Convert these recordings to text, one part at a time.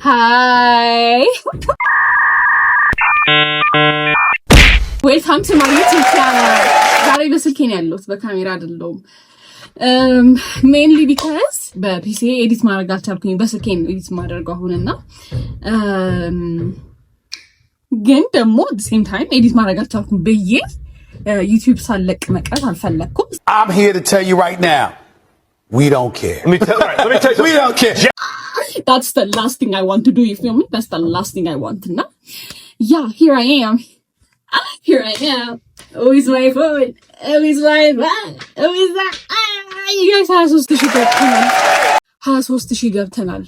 Hi. Welcome to my YouTube channel. ዛሬ በስልኬ ነው ያለሁት በካሜራ አይደለም። mainly because በፒሲ ኤዲት ማድረግ አልቻልኩኝ። በስልኬ ነው ኤዲት ማድረግ አሁንና ግን ደግሞ at the same time ኤዲት ማድረግ አልቻልኩም ብዬ YouTube ሳለቅ መቅረት አልፈለኩም። I'm here to tell you right now. We don't care. Let me tell you. We don't care. That's the last thing I want to do, you feel me? That's the last thing I want to know. Yeah, here I am. Here I am. Oh, is my phone. Oh, is my phone. Oh, is that? You guys have so sticky ገብተናል. Has so sticky ገብተናል.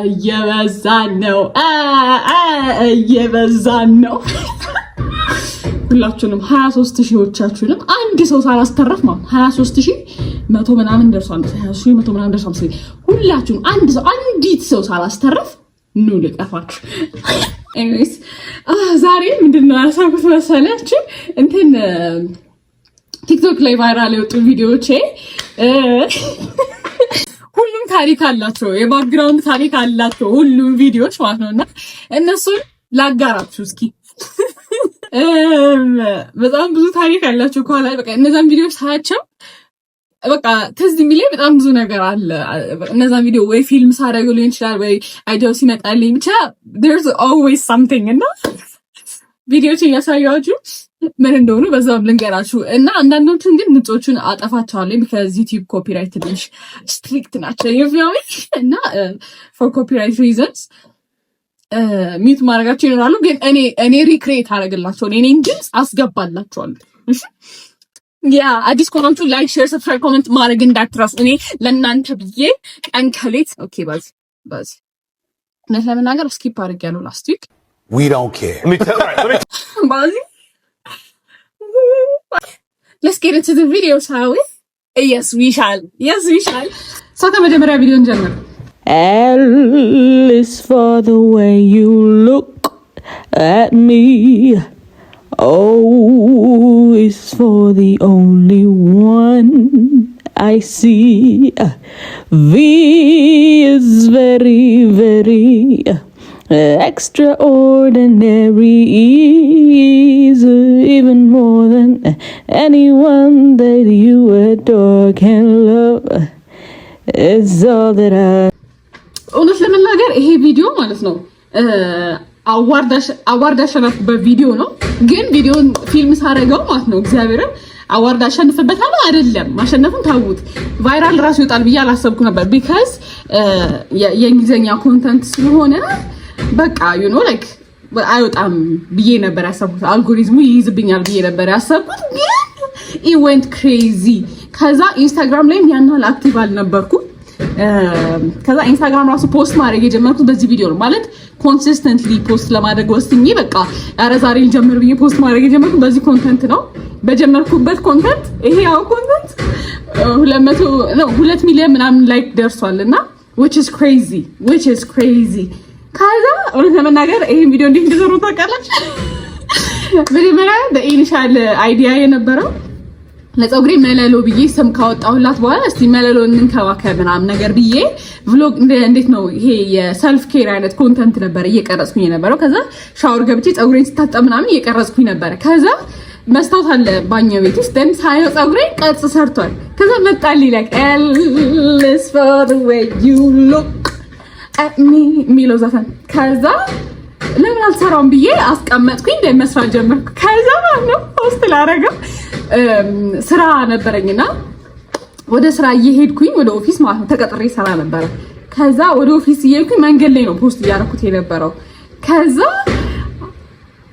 እየበዛን ነው. እየበዛን ነው. ሁላችሁንም 23000ዎቻችሁንም አንድ ሰው ሳላስተረፍ ማለት 23000 ምናምን ደርሷል። 20000 ምናምን ደርሷል። ሁላችሁም አንድ ሰው አንዲት ሰው ሳላስተረፍ ኑ ልቀፋችሁ። ኤኒዌይስ ዛሬ ምንድነው ያሳኩት መሰላችሁ? እንትን ቲክቶክ ላይ ቫይራል የወጡ ቪዲዮዎቼ ሁሉም ታሪክ አላቸው፣ የባክግራውንድ ታሪክ አላቸው ሁሉም ቪዲዮዎች ማለት ነውና እነሱን ላጋራችሁ እስኪ። በጣም ብዙ ታሪክ ያላችሁ ከኋላ በቃ እነዛን ቪዲዮዎች ሳያቸው በቃ ትዝ የሚለኝ በጣም ብዙ ነገር አለ። እነዛን ቪዲዮ ወይ ፊልም ሳደርገው ሊሆን ይችላል ወይ አይዲያው ሲመጣልኝ ብቻ there's always something እና ቪዲዮዎች እያሳያችሁ ምን እንደሆኑ በዛው ልንገራችሁ እና አንዳንዶቹን ግን ድምጾቹን አጠፋቸዋለሁ because YouTube copyright ትንሽ strict ናቸው ይፈያዊ እና for copyright reasons ሚት ማድረጋቸው ይኖራሉ። ግን እኔ ሪክሬት አደርግላቸው እኔ ድምጽ አስገባላችኋለሁ። እሺ ያ አዲስ ኮሜንቱ ላይክ ሼር ሰብስክራይብ ኮሜንት ማድረግ እንዳትረሱ። እኔ ለእናንተ ብዬ ቀን ከሌት ኦኬ ባዝ ለምናገር ስኪፕ አድርጌያለሁ ላስት ዊክ we don't care. ባዚ let's get into the video shall we? Yes we shall so ከመጀመሪያ ቪዲዮ እንጀምር። L is for the way you look at me. O is for the only one I see. V is very, very extraordinary. E is even more than anyone that you adore can love. It's all that I እውነት ለመናገር ይሄ ቪዲዮ ማለት ነው አዋርድ አሸነፍኩበት ቪዲዮ ነው። ግን ቪዲዮን ፊልም ሳደርገው ማለት ነው እግዚአብሔርን አዋርድ አሸንፍበታለሁ አይደለም ማሸነፉን ታውት ቫይራል ራሱ ይወጣል ብዬ አላሰብኩ ነበር because የእንግሊዘኛ ኮንተንት ስለሆነ በቃ you know like አይወጣም ብዬ ነበር ያሰብኩት። አልጎሪዝሙ ይይዝብኛል ብዬ ነበር ያሰብኩት። ግን it went crazy። ከዛ ኢንስታግራም ላይም ያናል አክቲቭ አልነበርኩም። ከዛ ኢንስታግራም ራሱ ፖስት ማድረግ የጀመርኩት በዚህ ቪዲዮ ነው። ማለት ኮንሲስተንትሊ ፖስት ለማድረግ ወስኜ በቃ ኧረ ዛሬ ልጀምር ብዬ ፖስት ማድረግ የጀመርኩት በዚህ ኮንተንት ነው። በጀመርኩበት ኮንተንት ይሄ ያው ኮንተንት 2 ሚሊዮን ምናምን ላይክ ደርሷልና which is crazy። ከዛ እውነት ለመናገር ይሄ ቪዲዮ እንዴት እንደሰሩ ታውቃላችሁ? መጀመሪያ በኢኒሻል አይዲያ የነበረው ለፀጉሬ መለሎ ብዬ ስም ካወጣሁላት በኋላ እስቲ መለሎ እንንከባከብ ምናምን ነገር ብዬ vlog እንዴት ነው ይሄ የሰልፍ ኬር አይነት ኮንተንት ነበር እየቀረጽኩኝ የነበረው። ከዛ ሻወር ገብቼ ፀጉሬን ስታጠብ ምናምን እየቀረጽኩኝ ነበር። ከዛ መስታወት አለ ባኞ ቤት ውስጥ ደን ሳየው ፀጉሬን ቅርጽ ሰርቷል። ከዛ መጣልኝ like L is for the way you look at me የሚለው ዘፈን። ከዛ ለምን አልሰራውም ብዬ አስቀመጥኩኝ መስራት ጀመርኩ። ከዛ ማለት ነው ፖስት ላደረገው ስራ ነበረኝና ወደ ስራ እየሄድኩኝ ወደ ኦፊስ ማለት ነው ተቀጥሬ ሰራ ነበር። ከዛ ወደ ኦፊስ እየሄድኩኝ መንገድ ላይ ነው ፖስት እያደረኩት የነበረው። ከዛ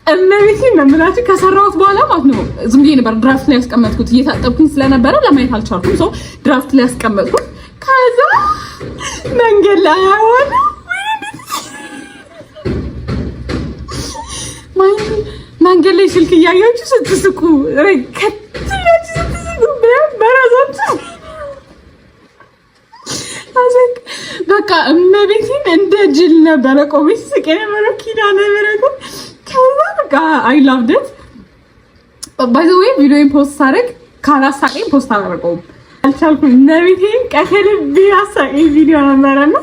እነዚህ ምናምን ከሰራሁት በኋላ ማለት ነው ዝም ብዬ ነበር ድራፍት ላይ ያስቀመጥኩት። እየታጠብኩኝ ስለነበረ ለማየት አልቻልኩም። ሶ ድራፍት ላይ ያስቀመጥኩት። ከዛ መንገድ ላይ አወጣ መንገድ ላይ ስልክ እያያችሁ ስትስቁ በራሳችሁ በቃ እመቤቴን እንደ ጅል ነበረ ቆሜ ስቄ ነበረ ኪዳነ ምህረት። ከዛ በቃ አይ ላቭድ ኢት ባይ ዘ ዌይ ቪዲዮን ፖስት ሳደርግ ካላሳቀኝ ፖስት አላደርገውም። አልቻልኩም። ነቢቴ ቀከልብ ያሳቂ ቪዲዮ ነበረና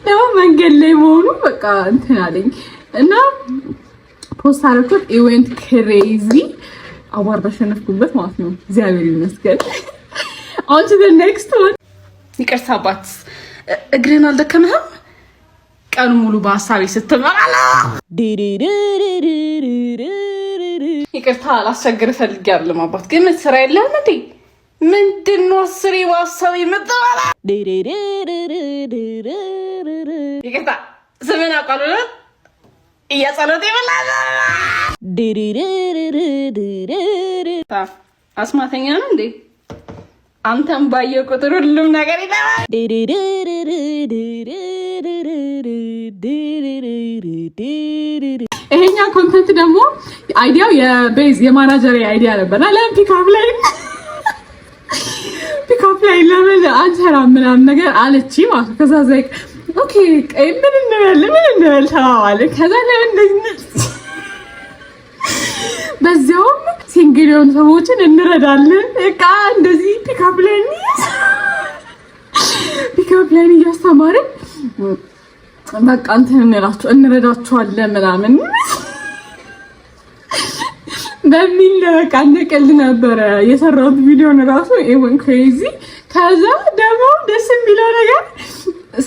ነው መንገድ ላይ መሆኑ በቃ እንትን አለኝ እና ፖስት አደረኩት። ኢቨንት ክሬዚ አዋርድ አሸነፍኩበት ማለት ነው። እግዚአብሔር ይመስገን። on to the next one። ይቅርታ አባት እግሬን አልደከመህም? ቀኑ ሙሉ በሀሳቤ ስትመራላ ይቅርታ ላስቸግር ፈልጌያለሁ አባት። ግን ስራ የለህም እንዴ? ምንድን ነው ስሪ በሀሳቤ የምትመራ? ይቅርታ ስምን አውቃለሁ እያጸሎት ይበላል። አስማተኛ ነው እንዴ? አንተም ባየው ቁጥር ሁሉም ነገር ይላል። ይሄኛ ኮንተንት ደግሞ አይዲያው የቤዝ የማናጀር አይዲያ ነበርና ለፒካፕ ላይ ለምን አንሰራም ምናምን ነገር አለች ማለት ነው። ከዛ ዘይቅ ኦኬ ምን እንበል ተባባልን። ከዛ ለምን እንደዚህ በዚያውም ሲንግል የሆኑ ሰዎችን እንረዳለን። እቃ እንደዚህ ፒካፕ ላይ እያስተማርን በቃ እንትን እንረዳቸዋለን ምናምን በሚል በቃ እንደቀልድ ነበረ የሰራሁት ቪዲዮን ራሱ ኢቨን ክሬዚ። ከዛ ደግሞ ደስ የሚለው ነገር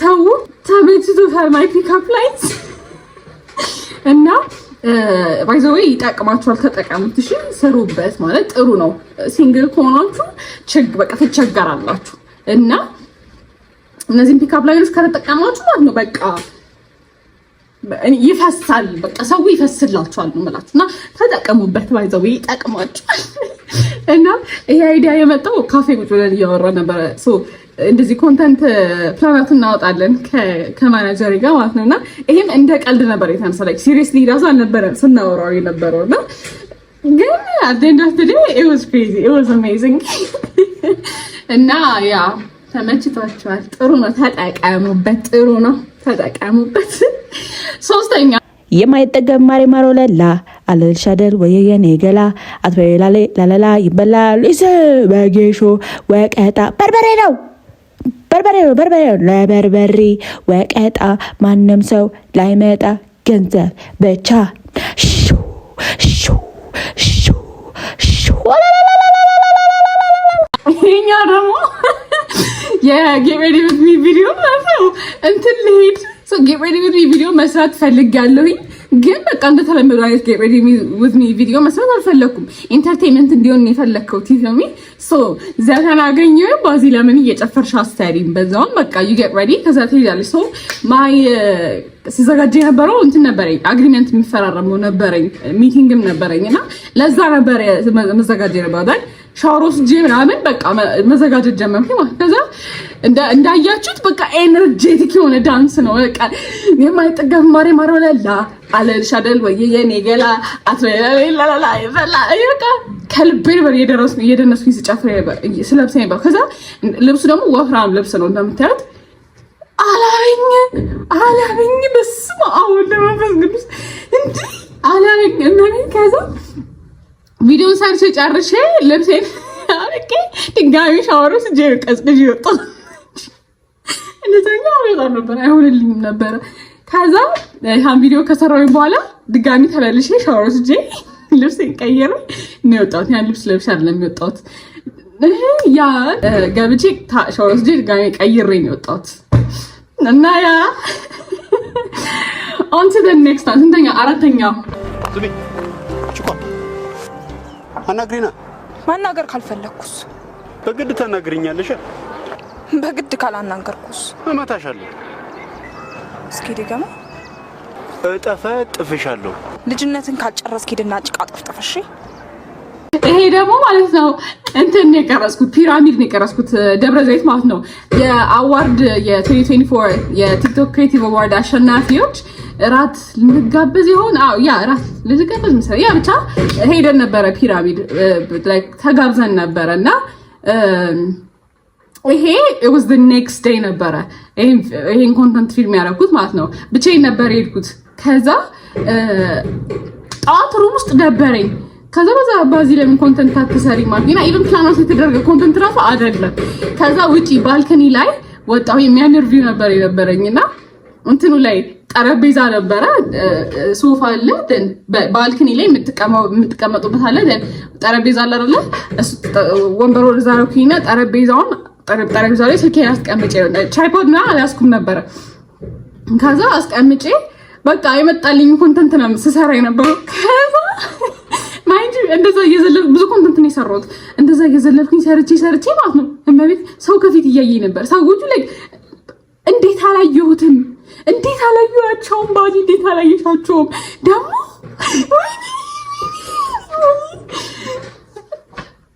ሰው ተመችቶታል ማይ ፒካፕ ላይንስ እና ባይ ዘ ዌይ ይጠቅማችኋል፣ ተጠቀሙት። እሺ ስሩበት ማለት ጥሩ ነው። ሲንግል ከሆናችሁ በቃ ትቸገራላችሁ እና እነዚህን ፒካፕ ላይኖች ከተጠቀማችሁ ማለት ነው በቃ ይፈሳል፣ በቃ ሰው ይፈስላችኋል ነው የምላችሁ እና ተጠቀሙበት። ባይ ዘ ዌይ ይጠቅማችኋል። እና ይሄ አይዲያ የመጣው ካፌ ቁጭ ብለን እያወራ ነበረ። እንደዚህ ኮንተንት ፕላናት እናወጣለን ከማናጀሪ ጋር ማለት ነውና ይሄም እንደ ቀልድ ነበር የተነሳ ላይ ሲሪየስሊ ራሱ አልነበረም ስናወራው የነበረውና ግን at the end of the day it was crazy, it was amazing እና ያ ተመችቷችኋል? ጥሩ ነው፣ ተጠቀሙበት። ጥሩ ነው፣ ተጠቀሙበት። ሶስተኛ የማይጠገብ ማሬ ማሮ ለላ አለልሻደል ወየየኔ ገላ አትበላሌ ላላላ ይበላል ይዘ በጌሾ ወቀጣ በርበሬ ነው ለበርበሬ ወቀጣ ማንም ሰው ላይመጣ ገንዘብ ብቻ ሹ ይሄኛ ደግሞ የጌት ሬዲ ዊዝ ሚ ቪዲዮ ነው እንትን ልሄድ ጌት ሬዲ ዊዝ ሚ ቪዲዮ መስራት ፈልጋለሁኝ። ግን በቃ እንደተለመደው አይነት ጌት ሬዲ ዊዝ ሚ ቪዲዮ መስራት አልፈለኩም። ኢንተርቴይንመንት እንዲሆን የፈለከው ቲቪ ዘፈን አገኘሁ ባዚ ለምን እየጨፈርሽ አስተሪም በዛውም በቃ ዩ ጌት ሬዲ ከዛ ትሄዳለሽ። ማይ ሲዘጋጀ የነበረው እንትን ነበረኝ፣ አግሪመንት የሚፈራረመው ነበረኝ፣ ሚቲንግም ነበረኝና ለዛ ነበር መዘጋጀ የነበረው። ሻወር ወስጄ ምናምን በቃ መዘጋጀት ጀመርኩ ማለት ከዛ እንዳያችሁት በቃ ኤነርጄቲክ የሆነ ዳንስ ነው። በቃ የማይጠገብ ማሬ ማሮለላ አለልሽ አይደል ወይ የኔ ገላ አትበላላ ይበላ በቃ ከልቤ ነበር እየደነስኩኝ ስጨፍር ስለብስ ነበር። ከዛ ልብሱ ደግሞ ወፍራም ልብስ ነው እንደምታዩት። አላበኝ በስመ አብ ለመንፈስ ቅዱስ እንዴ አላበኝ እና ከዛ ቪዲዮ ሰርቼ ጨርሼ ልብሴን አርቄ ድጋሚ ሻወር ወስጄ ቀዝቅዤ ወጣሁ። እንደዛኛ አወጣ ነበር አይሆንልኝም ነበር። ከዛ ያን ቪዲዮ ከሰራሁኝ በኋላ ድጋሚ ተመልሼ ሻወር ወስጄ ልብሴን ቀይሬ ነው የወጣሁት። ያን ልብስ ለብሼ አይደለም የወጣሁት። ያ ገብቼ ሻወር ወስጄ ድጋሚ ቀይሬ ነው የወጣሁት። እና ያ on to the next one። ስንተኛ? አራተኛ አናግሪና። ማናገር ካልፈለኩስ? በግድ ታናግሪኛለሽ። በግድ ካላናገርኩስ? እመታሻለሁ። እስኪ ድገማ። ጥፍሻለሁ። ልጅነትን ካልጨረስክ ሄድና ጭቃ ጥፍጥፍሽ። ይሄ ደግሞ ማለት ነው እንትን ነው የቀረስኩት፣ ፒራሚድ ነው የቀረስኩት ደብረ ዘይት ማለት ነው። የአዋርድ የ2024 የቲክቶክ ክሬቲቭ አዋርድ አሸናፊዎች ራት ልንጋበዝ ይሆን? ያ ራት ልንጋበዝ መሰለኝ። ያ ብቻ ሄደን ነበረ ፒራሚድ ላይክ ተጋብዘን ነበረና ይሄ it was the next day ነበረ ይሄን ኮንተንት ፊልም ያደረኩት ማለት ነው። ብቻዬን ነበር የሄድኩት። ከዛ ጠዋት ሩም ውስጥ ደበረኝ። ከዛ ባዚ ለምን ኮንተንት አትሰሪ ማለት ነው ኢቭን ፕላን አውት የተደረገ ኮንተንት ራሱ አይደለም ከዛ ውጪ ባልከኒ ላይ ወጣው የሚያምር ቪው ነበር የነበረኝና እንትኑ ላይ ጠረጴዛ ነበረ ሶፋ አለ ባልከኒ ላይ የምትቀመጡበት አለ ጠረጴዛ አለ አይደል እሱ ወንበሩ ዛሬውና ጠረጴዛው ላይ ስልኬን አስቀምጬ ትራይፖድ ምናምን አላስኩም ነበር ከዛ አስቀምጬ በቃ የመጣልኝ ኮንተንት ነው ስሰራ የነበረው ከዛ ማይንድ እንደዛ እየዘለልኩ ብዙ ኮንተንት ነው የሰራሁት እንደዛ እየዘለልኩኝ ሰርቼ ማለት ነው እመቤት ሰው ከፊት እያየኝ ነበር ሰዎቹ ላይ እንዴት አላየኋቸውም ባዲ እንዴት አላየሻቸውም ደግሞ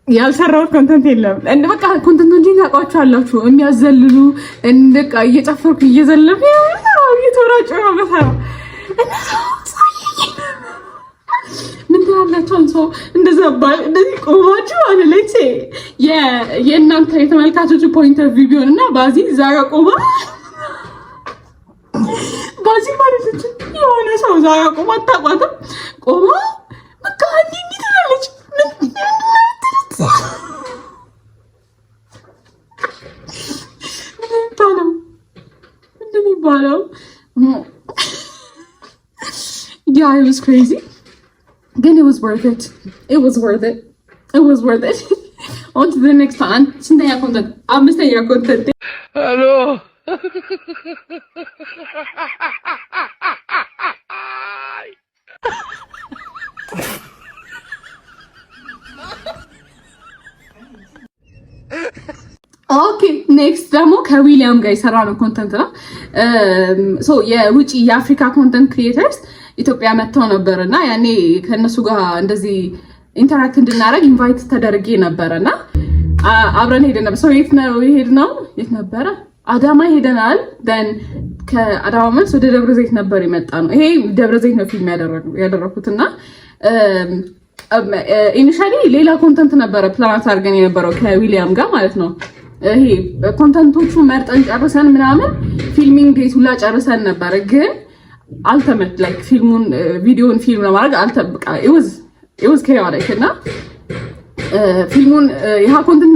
ያልሰራሁት ኮንተንት የለም እንደ በቃ ኮንተንት እንጂ ታውቃቸዋላችሁ የሚያዘልሉ እንደቃ እየጨፈርኩ እየዘለልኩ እየተወራጨ ነው መሰራ ምን ትላላችሁ ሰው እንደዛ ባል እንደዚህ ቆማችሁ አለ ለቼ የእናንተ የተመልካቾቹ ፖይንት ኦፍ ቪው ቢሆንና ባዚ ዛጋ ባዚ ማለት የሆነ ሰው ዛጋ ቆማ ታቋታ ቆማ በቃ እንዴ ትላለች ምን ይባላል yeah it was crazy then it was worth it on to the next one sintaya content amstaya content hello ኦኬ ኔክስት ደግሞ ከዊሊያም ጋር የሰራነው ኮንተንት ነው ሶ የውጪ የአፍሪካ ኮንተንት ክሪኤተርስ ኢትዮጵያ መጥተው ነበርና ያኔ ከነሱ ጋር እንደዚህ ኢንተራክት እንድናደርግ ኢንቫይት ተደርጌ ነበርና አብረን ሄደን ነበር ሰው የት ነበረ አዳማ ሄደናል ደን ከአዳማ መልስ ወደ ደብረ ዘይት ነበር የመጣ ነው ይሄ ደብረ ዘይት ነው ፊልም ያደረኩትና ኢኒሻሊ ሌላ ኮንተንት ነበረ ፕላን አድርገን የነበረው ከዊሊያም ጋር ማለት ነው ይሄ ኮንተንቶቹ መርጠን ጨርሰን ምናምን ፊልሚንግ ዴቱላ ጨርሰን ነበር ግን አልተመት ላይክ ፊልሙን ቪዲዮን ፊልም ለማድረግ አልተበቃ it was chaotic እና ፊልሙን ይሄ ኮንተንት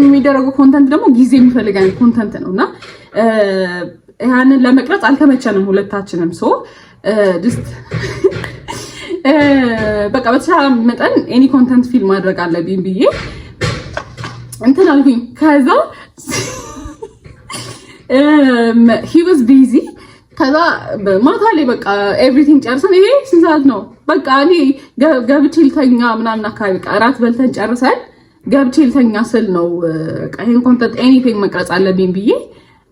የሚደረገው ኮንተንት ደግሞ ጊዜ የሚፈልግ አይነት ኮንተንት ነውና ያንን ለመቅረጽ አልተመቸንም ሁለታችንም ሶ just በቃ በተሻለ መጠን ኤኒ ኮንተንት ፊልም ማድረግ አለብኝ ብዬ እንትን አልኩኝ ከዛ he was busy ከዛ ማታ ላይ በቃ ኤቭሪቲንግ ጨርሰን ይሄ ስንት ሰዓት ነው በቃ እኔ ገብቼ ልተኛ ምናምን አካባቢ በቃ እራት በልተን ጨርሰን ገብቼ ልተኛ ስል ነው በቃ ይሄን ኮንተንት ኤኒቲንግ መቅረጽ አለብኝ ብዬ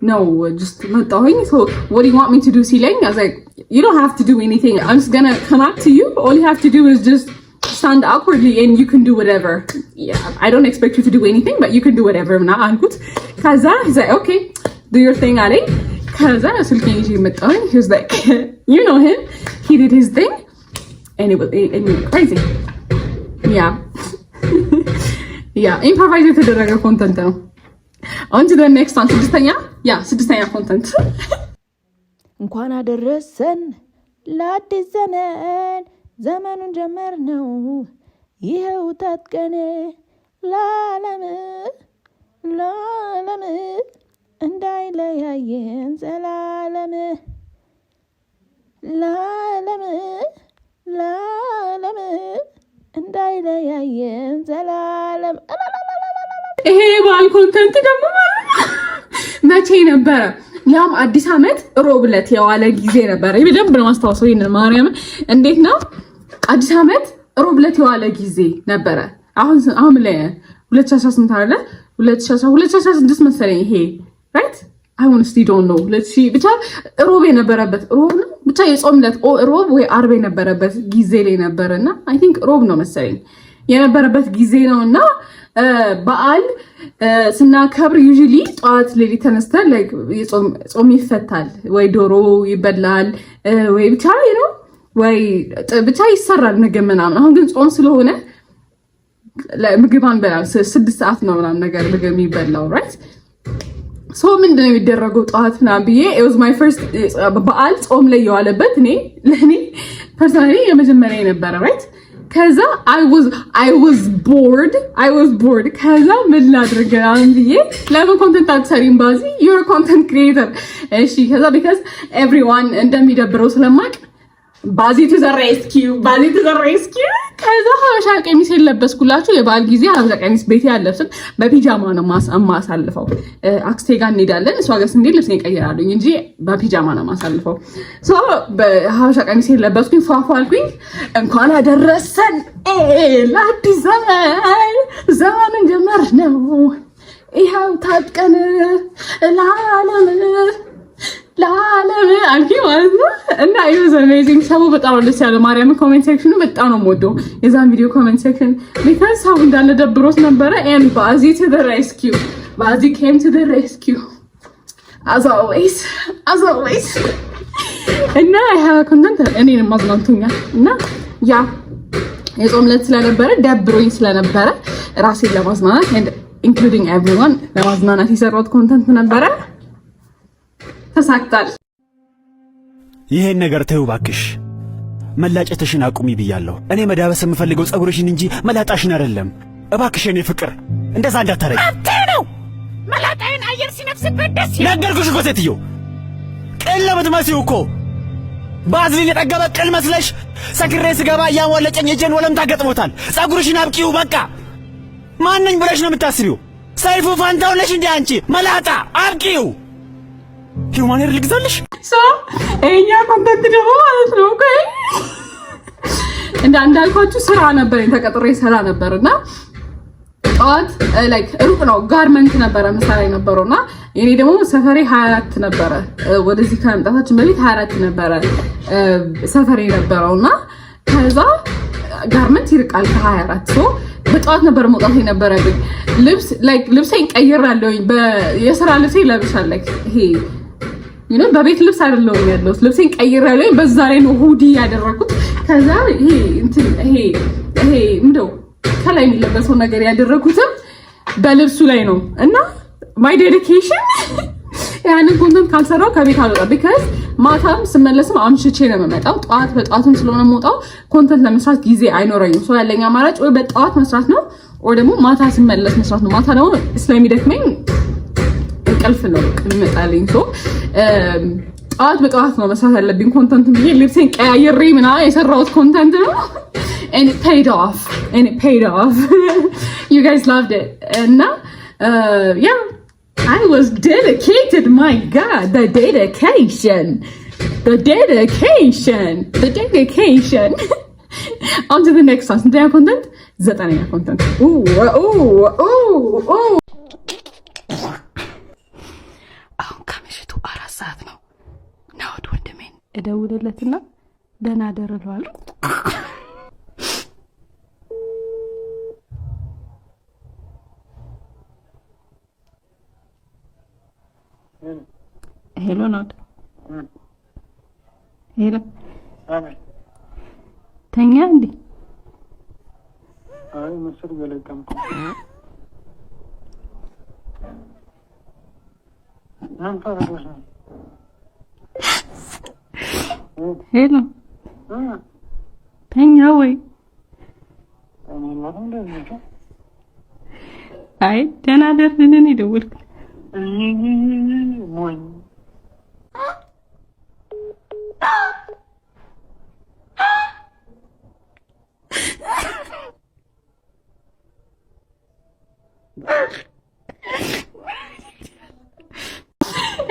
ነው just መጣሁኝ so what do you want me to do ሲለኝ I was like you don't have to do anything I'm just gonna come up to you all you have to do is just stand awkwardly and you can do whatever yeah I don't expect you to do anything but you can do whatever እና አልኩት ከዛ he's like okay do your thing አለኝ ከዛ ስልኬን ይዤ መጣሁኝ he was like you know him he did his thing and it was crazy yeah improvise የተደረገ ኮንተንት ነው on to the next one ስድስተኛ ኮንተንት እንኳን አደረሰን ለአዲስ ዘመን ዘመኑን ጀመር ነው ይሄው ታጥቀን ለዓለም እንዳይለያየን ዘላለም ለዓለም እንዳይለያየን ዘላለም ይሄ ባል ኮንተንት ደግሞ መቼ ነበረ ያም አዲስ አመት ሮብለት የዋለ ጊዜ ነበር በደንብ ነው ማስታወሰው ይሄን ማርያም እንዴት ነው አዲስ አመት ሮብለት የዋለ ጊዜ ነበረ አሁን ላይ 2018 አይደለ 2016 መሰለኝ ይሄ right I honestly don't know let's see ብቻ ሮብ የነበረበት ሮብ ነው ብቻ የጾምለት ሮብ ወይ አርብ የነበረበት ጊዜ ላይ ነበርና I think ሮብ ነው መሰለኝ የነበረበት ጊዜ ነውና በዓል ስናከብር usually ጧት ሌሊት ተነስተን like ጾም ይፈታል ወይ ዶሮ ይበላል ወይ ብቻ ነው ወይ ብቻ ይሰራል ምግብ ምናምን አሁን ግን ጾም ስለሆነ ምግብ አንበላም 6 ሰዓት ነው ምናምን ነገር ምግብ የሚበላው right so ምንድነው የሚደረገው ጧት ምናምን ብዬ it was my first በዓል ጾም ላይ የዋለበት ለኔ personally የመጀመሪያ ነበር right ከዛ I was bored ከዛ ምን ላድርግ አንብዬ ለምን ኮንተንት አትሰሪም ባዚ you're a content creator እሺ ከዛ because everyone እንደሚደብረው ስለማቅ ባዚ to the rescue ከዛ ሀበሻ ቀሚስ የለበስኩላችሁ የበዓል ጊዜ ሀበሻ ቀሚስ ቤት ያለብስን በፒጃማ ነው ማሳልፈው አክስቴ ጋር እንሄዳለን እሷ ጋር ስንሄድ ልብስ እቀይራለሁ እንጂ በፒጃማ ነው ማሳልፈው ሶ በሀበሻ ቀሚስ የለበስኩኝ ፏፏ አልኩኝ እንኳን አደረሰን ለአዲስ ዘመን ጀመር ነው ይኸው ታጥቀን ለዓለም አንቺ ማለት ነው እና it was amazing ሰው በጣም ደስ ያለው ማርያም ኮሜንት ሴክሽኑ በጣም ነው የምወደው የዛን ቪዲዮ ኮሜንት ሴክሽን because ሰው እንዳለ ደብሮት ነበረ and Bazi to the rescue Bazi came to the rescue as always እና ኮንተንት እኔን ማዝናንቶኛል እና ያ የጾም ዕለት ስለነበረ ደብሮኝ ስለነበረ ራሴን ለማዝናናት and including everyone ለማዝናናት የሰራሁት ኮንተንት ነበረ ተሳክቷል። ይሄን ነገር ተይው እባክሽ፣ መላጨትሽን አቁሚ ብያለሁ። እኔ መዳበስ የምፈልገው ጸጉርሽን እንጂ መላጣሽን አይደለም። እባክሽ የኔ ፍቅር እንደዛ እንዳታረጊ። አትነው መላጣዬን አየር ሲነፍስበት ደስ ይላል። ነገርኩሽ እኮ ሴትዮ፣ ቅል ለምትመስዪው እኮ ባዝሊን የጠገበ ቅል መስለሽ ሰክሬ ስገባ እያሞለጨኝ እጄን ወለምታ ገጥሞታል። ጸጉርሽን አብቂው በቃ። ማንኝ ብለሽ ነው የምታስቢው? ሰይፉ ፋንታው ነሽ እንዴ አንቺ? መላጣ አብቂው። ሂውማን ሄር ልግዛልሽ እኛ ኮንተንት ደግሞ ማለት ነው እኮ እንዳልኳችሁ ስራ ነበር ተቀጥሬ ስራ ነበርና ጠዋት ላይክ ሩቅ ነው ጋርመንት ነበረ መሳሪያ ነበርና እኔ ደግሞ ሰፈሬ 24 ነበረ ወደዚህ ከመምጣታችን በፊት 24 ነበረ ሰፈሬ ነበርና ከዛ ጋርመንት ይርቃል ከ24 ሶ በጠዋት ነበር መውጣት የነበረብኝ ልብሴን ቀይራለሁኝ የስራ ልብሴ ለብሻለሁ ይሄ በቤት ልብስ አይደለም ያለው ልብሴን ቀይራለሁኝ በዛ ላይ ነው ሁዲ ያደረኩት ከዛ ይሄ ምንድነው ከላይ የሚለበሰው ነገር ያደረኩትም በልብሱ ላይ ነው እና my dedication ያንን ኮንተንት ካልሰራው ከቤት አልወጣም because ማታም ስመለስም አምሽቼ ነው የምመጣው በጠዋትም ስለሆነ የምወጣው ኮንተንት ለመስራት ጊዜ አይኖረኝም ሶ ያለኝ አማራጭ ወይ በጠዋት መስራት ነው ወይ ደግሞ ማታ ስመለስ መስራት ነው ማታ ደግሞ ስለሚደክመኝ እንቅልፍ ነው የሚመጣልኝ ሶ በጠዋት ነው መስራት ያለብኝ ኮንተንት ብዬ ልብሴን ቀያየሬ ምናምን የሰራሁት ኮንተንት ነው and it paid off you guys loved it and yeah I was dedicated my god the dedication on to the next one the content ዘጠነኛ content አሁን ከምሽቱ 4 ሰዓት ነው ናውድ ወንድሜን እደውልለትና ደህና ደረለዋል ሄሎ ናውድ ሄሎ ተኛ እንዴ አይ መስር ገለቀምኩ ሄሎ ተኛ ወይ አይ ደህና ደርልን ይደውልክ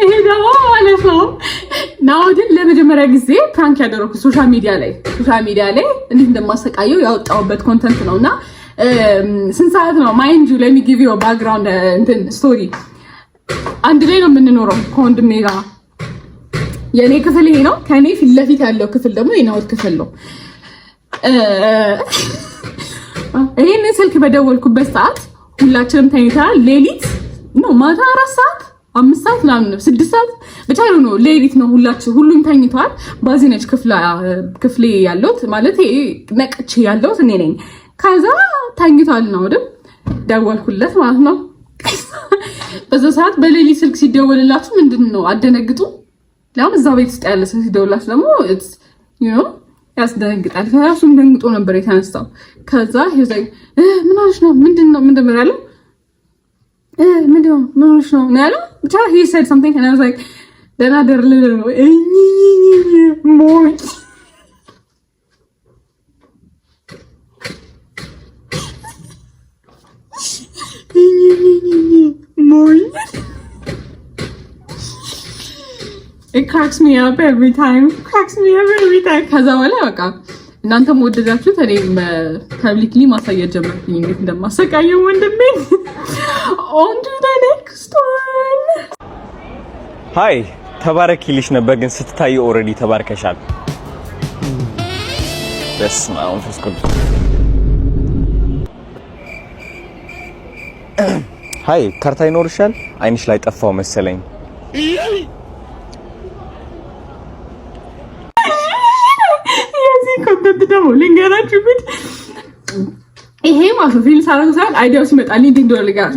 ይሄ ደግሞ ማለት ነው ናውድን ለመጀመሪያ ጊዜ ፕራንክ ያደረኩት ሶሻል ሚዲያ ላይ እንዴት እንደማሰቃየው ያወጣሁበት ኮንተንት ነውና ስንት ሰዓት ነው ማይንድ ዩ ሌት ሚ ጊቭ ዩ አ ባክግራውንድ እንትን ስቶሪ አንድ ላይ ነው የምንኖረው ከወንድሜ ጋር የኔ ክፍል ይሄ ነው ከኔ ፊት ለፊት ያለው ክፍል ደግሞ የናውድ ክፍል ነው ይሄን ስልክ በደወልኩበት ሰዓት ሁላችንም ተኝተናል ሌሊት ነው ማታ 4 ሰዓት 5 ሰዓት ምናምን 6 ሰዓት ብቻ ነው ሌሊት ነው ሁሉም ተኝተዋል ባዚነች ክፍሌ ያለውት ማለት ነቅቼ ያለውት እኔ ነኝ ከዛ ተኝቷል ነው ደወልኩለት ማለት ነው በዛ ሰዓት በሌሊት ስልክ ሲደወልላችሁ ምንድነው አደነግጡ ለምን እዛው ቤት ውስጥ ያለ ሰው ሲደውላችሁ ደግሞ it's you know ያስደነግጣል። ከራሱም ደንግጦ ነበር የተነሳው። ከዛ ሄዘ ምን ሆነሽ ነው ምንድነው ያለው ምንድነው ምን ሆነሽ ነው ያለው ብቻ he said something and I was like then I did a little more It cracks me up every time. ከዛ በኋላ በቃ እናንተም ወደዳችሁት እኔም ፐብሊክሊ ማሳየት ጀመርኩኝ እንዴት እንደማሰቃየው ወንድሜ። On to the next one. ሃይ ተባረኪልሽ ነበር ግን ስትታይ ኦሬዲ ተባርከሻል። በስመ አብ ወመንፈስ ቅዱስ። ሃይ ካርታ ይኖርሻል? አይንሽ ላይ ጠፋው መሰለኝ። ኮንተንት ደግሞ ልንገራችሁ ቢት ይሄ ማለት ፊልም ሳረግ ሰዓት አይዲያው ሲመጣልኝ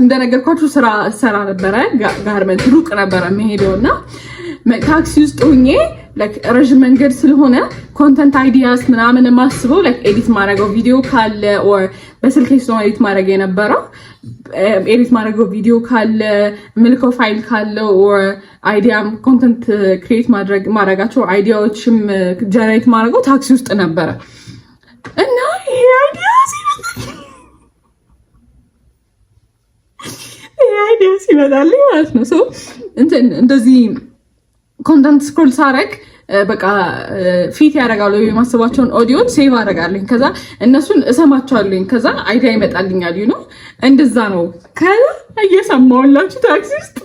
እንደነገርኳችሁ ስራ ሰራ ነበረ ጋርመንት ሩቅ ነበረ መሄደውና ታክሲ ውስጥ ሆኜ ላይክ ረጅም መንገድ ስለሆነ ኮንተንት አይዲያስ ምናምን ማስበው ላይክ ኤዲት ማድረገው ቪዲዮ ካለ ኦር በስልኬ ስለሆነ ኤዲት ማድረግ የነበረው ኤዲት ማድረገው ቪዲዮ ካለ ምልከው ፋይል ካለ ኦር አይዲያም ኮንተንት ክሬት ማድረጋቸው አይዲያዎችም ጀነሬት ማድረገው ታክሲ ውስጥ ነበረ እና ይሄ አይዲያ ሲመጣልኝ ማለት ነው ሶ እንደዚህ ኮንተንት ስክሮል ሳረግ በቃ ፊት ያደርጋሉ የማስባቸውን ኦዲዮች ሴቭ አደርጋለሁ ከዛ እነሱን እሰማቸዋለሁ ከዛ አይዲያ ይመጣልኛል you know እንደዛ ነው ከዛ እየሰማሁላችሁ ታክሲ ውስጥ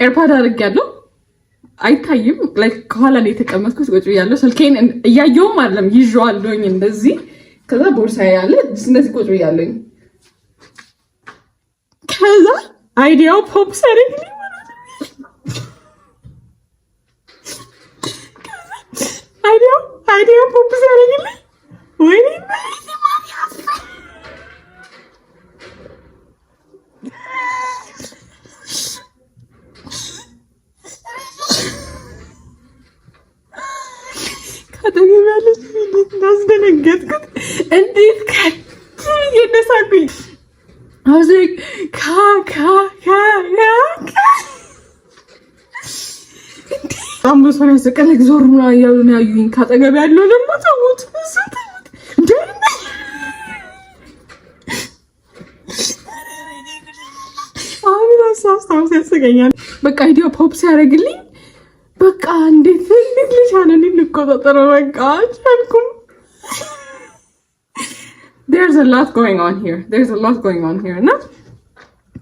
ኤርፓድ አድርጌያለሁ አይታይም ላይክ ከኋላ ላይ የተቀመጥኩት ቁጭ ብያለሁ ስልኬን እያየሁም አይደለም ይዤዋለሁኝ እንደዚህ ከዛ ቦርሳዬ ያለ እንደዚህ ቁጭ ብያለሁ ከዛ አይዲያው ፖፕ ሳደርግልኝ አይዲያ ፖፕ ሳደርግልኝ ወይኔ ከተገኛለች እንዴት እንዳስደነገጥኩት እንዴት እየነሳኩኝ አውዘይ አምቦ ሰው ያስቀል ዞር ነው ያዩ ነው ያዩኝ ካጠገብ ያለው ደግሞ ተውት አሁን ያስገኛል በቃ አይዲያ ፖፕ ሲያደርግልኝ በቃ እንዴት ልሻለ ልቆጣጠረው በቃ አልቻልኩም there's a lot going on here እና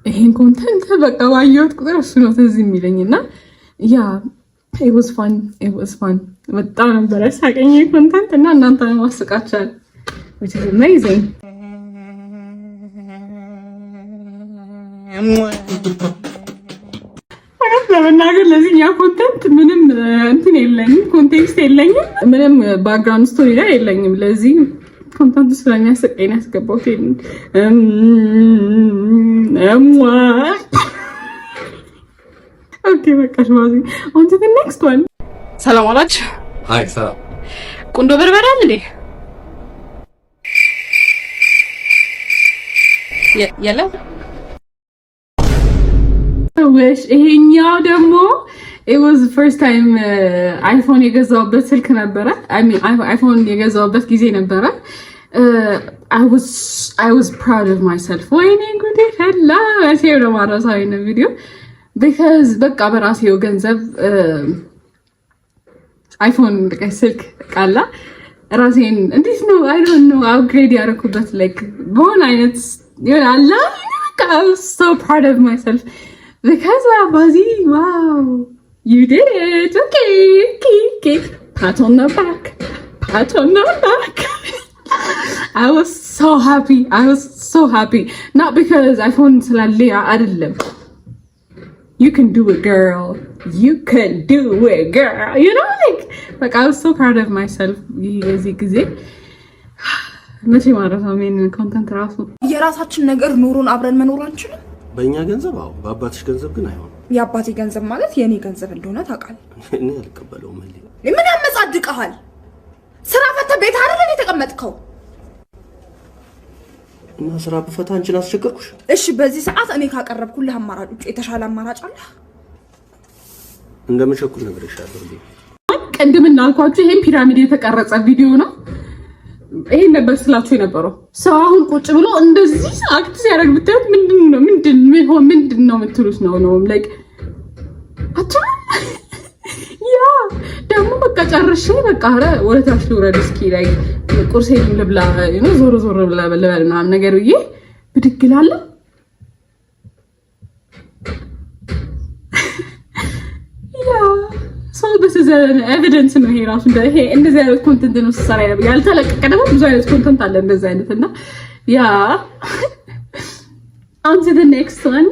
ይሄን ኮንተንት በቃ ባየሁት ቁጥር እሱ ነው ትዝ የሚለኝና ያ it was fun በጣም ነበር ያሳቀኝ ኮንተንት እና እናንተ ማስቃቻል which is amazing ለመናገር ለዚህኛ ኮንተንት ምንም እንትን የለኝም ኮንቴክስት የለኝም ምንም ባክግራውንድ ስቶሪ ላይ የለኝም ለዚህ ኮንተንት ስለሚያስቀኝ ያስገባሁት ኦኬ በቃ ሽማዚ on to the next one ሰላም አላችሁ ሃይ ሰላም ቁንዶ በርበሬ አለ እንዴ የለም wish ይሄኛው ደግሞ it was the first time አይፎን የገዛውበት ስልክ ነበረ I mean አይፎን የገዛውበት ጊዜ ነበረ I was proud of myself ወይኔ ጉዴ ፈላ አሴው ነው ማራሳው ነው ቪዲዮ because በቃ በራሴው ገንዘብ አይፎን ስልክ ቃላ ራሴን እንዴት ነው I don't know upgrade ያደረኩበት like በሆነ አይነት ይላል I was so proud of myself because Bazi wow you did it okay pat on the back I was so happy not because iPhone ስላለ አይደለም you can do it girl you know like I was so proud of myself የዚህ ጊዜ መቼ ማለት ነው ምን ኮንተንት ራሱ የራሳችን ነገር ኑሮን አብረን መኖር አንችልም በእኛ ገንዘብ አዎ በአባትሽ ገንዘብ ግን አይሆንም የአባቴ ገንዘብ ማለት የኔ ገንዘብ እንደሆነ ታውቃለህ እኔ አልቀበለውም ምን ያመጻድቅሃል ስራ ፈተ ቤት አይደል የተቀመጥከው? እና ስራ ብፈታ አንቺን አስቸገርኩሽ? እሺ በዚህ ሰዓት እኔ ካቀረብኩልህ አማራጭ ውጭ የተሻለ አማራጭ አለ? እንደምቸኩል ነግሬሻለሁ እንዴ? ቅድም እንዳልኳችሁ ይሄን ፒራሚድ የተቀረጸ ቪዲዮ ነው። ይሄን ነበር ስላችሁ የነበረው። ሰው አሁን ቁጭ ብሎ እንደዚህ አክት ሲያደርግ ብታዩት ምንድን ነው የምትሉት ነው ላይክ አትሩ ያ ደግሞ በቃ ጨርሼ በቃ አረ ወደ ታች ልውረድ እስኪ ላይ ቁርሴን ልብላ ነው ዞር ብላ ምናምን ነገር ብዬ ብድግ እላለሁ። ሰው በስዘ ኤቪደንስ ነው ይሄ ራሱ ይሄ እንደዚህ አይነት ኮንተንት ነው ሰራ ያልተለቀቀ ደግሞ ብዙ አይነት ኮንተንት አለ እንደዚህ አይነት እና ያ on to the next one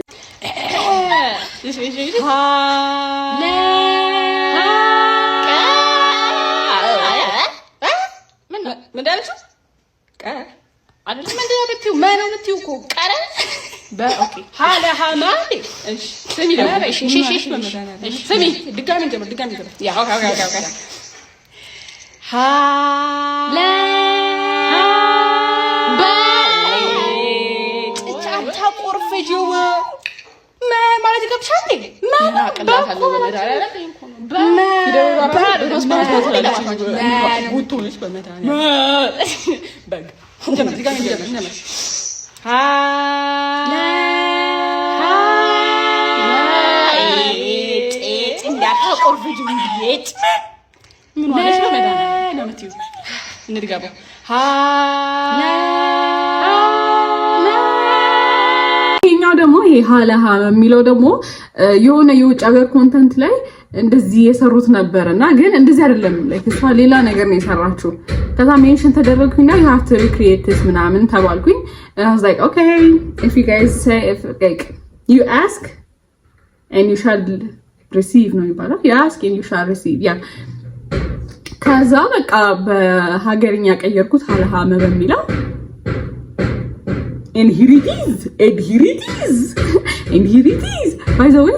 ምንዳልሽ አይደለም ምንድነው የምትይው? ማን ነው የምትይው እኮ ቀረ በኦኬ ሃላ ሃማሊ እሺ ስሚ ደግሞ እሺ ስሚ ድጋሚ እንጀምር ያ ኦኬ ሃላ ጫታ ቆርፈጂው ማለት ይገብሻል ማን አቀላታለሁ በመዳሪያ ላይ ይሄኛው ደግሞ ይሄ ሃላሃ የሚለው ደግሞ የሆነ የውጭ ሀገር ኮንተንት ላይ እንደዚህ የሰሩት ነበርና ግን እንደዚህ አይደለም ላይክ እሷ ሌላ ነገር ነው የሰራችው። ከዛ ሜንሽን ተደረግኩኝና you have to recreate this ምናምን ተባልኩኝ and I was like okay if you guys say if like you ask and you shall receive ነው የሚባለው you ask and you shall receive ያ ከዛ በቃ በሀገርኛ ቀየርኩት ሃላሃመ በሚለው and here it is by the way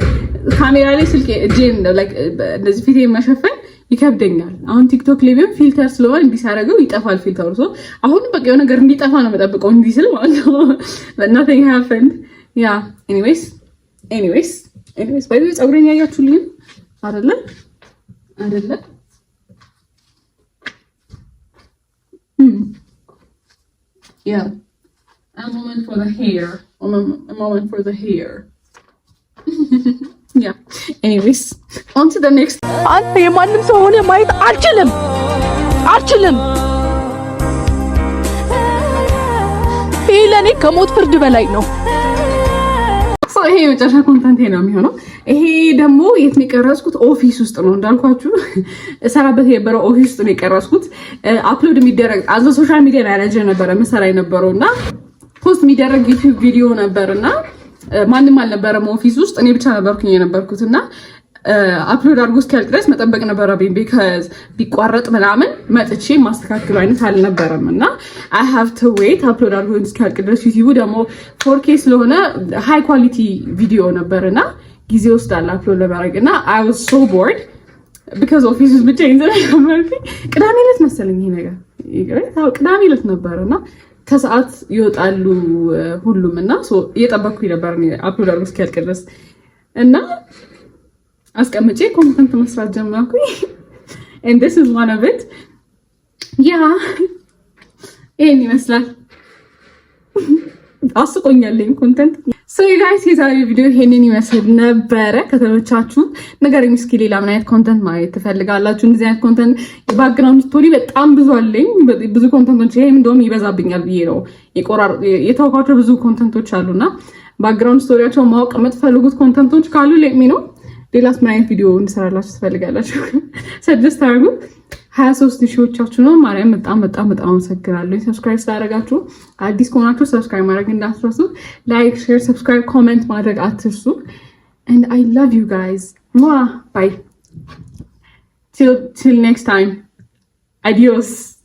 ካሜራ ላይ ስልክ እጄን ላይክ እንደዚህ ፊቴ መሸፈን ይከብደኛል። አሁን ቲክቶክ ላይ ቢሆን ፊልተር ስለሆነ እንዲህ ሳደርገው ይጠፋል ፊልተሩ። ሶ አሁን በቃ የሆነ ነገር እንዲጠፋ ነው መጠብቀው እንዲህ ስል ማለት ነው። but nothing happened yeah anyways by the way ጸጉሬን ያያችሁልኝ አይደለ yeah a moment for the hair yeah anyways on to the next አንተ የማንም ሰው ሆነ ማየት አልችልም ይሄ ለኔ ከሞት ፍርድ በላይ ነው። ይሄ የመጨረሻ ኮንተንት ነው የሚሆነው። ይሄ ደግሞ የት ነው የቀረጽኩት? ኦፊስ ውስጥ ነው እንዳልኳችሁ እሰራበት የነበረው ኦፊስ ውስጥ ነው የቀረጽኩት። አፕሎድ የሚደረግ አዘ ሶሻል ሚዲያ ማኔጀር ነበረ መሰራ የነበረውና ፖስት የሚደረግ ዩቲዩብ ቪዲዮ ነበርና ማንንም አልነበረም ኦፊስ ውስጥ እኔ ብቻ ነበርኩኝ የነበርኩትና አፕሎድ አድርጎ እስኪያልቅ ድረስ መጠበቅ ነበረብኝ። ቢካዝ ቢቋረጥ ምናምን መጥቼ ማስተካከሉ አይነት አልነበረም እና I have to wait አፕሎድ አድርጎ እስኪያልቅ ድረስ። ዩቲዩቡ ደግሞ 4K ስለሆነ ሃይ ኳሊቲ ቪዲዮ ነበርና ጊዜ ወስዳል አፕሎድ ለማድረግ እና I was so bored because ኦፊስ ውስጥ ብቻ ነበርኩኝ። ቅዳሜ ዕለት መሰለኝ ይሄ ነገር ቅዳሜ ዕለት ነበርና ከሰዓት ይወጣሉ ሁሉም እና እየጠበቅኩኝ ነበር አፕሎድ አድርጎ እስኪያልቅ ድረስ እና አስቀምጬ ኮንተንት መስራት ጀመርኩኝ and this is one of it yeah ይሄን ይመስላል። አስቆኛለኝ ኮንተንት so you guys የዛሬው ቪዲዮ ይሄንን ይመስል ነበረ። ከተመቻችሁ ንገሩኝ እስኪ ሌላ ምን አይነት ኮንተንት ማየት ትፈልጋላችሁ? እንደዚህ አይነት ኮንተንት ባክግራውንድ ስቶሪ በጣም ብዙ አለኝ። ብዙ ኮንተንቶች ይሄም እንደውም ይበዛብኛል ብዬ ነው የተወኳቸው ብዙ ኮንተንቶች አሉና ባክግራውንድ ስቶሪያቸው ማወቅ የምትፈልጉት ኮንተንቶች ካሉ ሌት ሚ ነው። ሌላስ ምን አይነት ቪዲዮ እንሰራላችሁ ትፈልጋላችሁ? ሰጀስት አድርጉ። 23 ሺዎቻችሁ ነው። ማርያም በጣም አመሰግናለሁ ሰብስክራይብ ስላደረጋችሁ። አዲስ ከሆናችሁ ሰብስክራይብ ማድረግ እንዳትረሱ። ላይክ፣ ሼር፣ ሰብስክራይብ፣ ኮሜንት ማድረግ አትርሱ። and I love you guys. Bye. Till next time. Adios.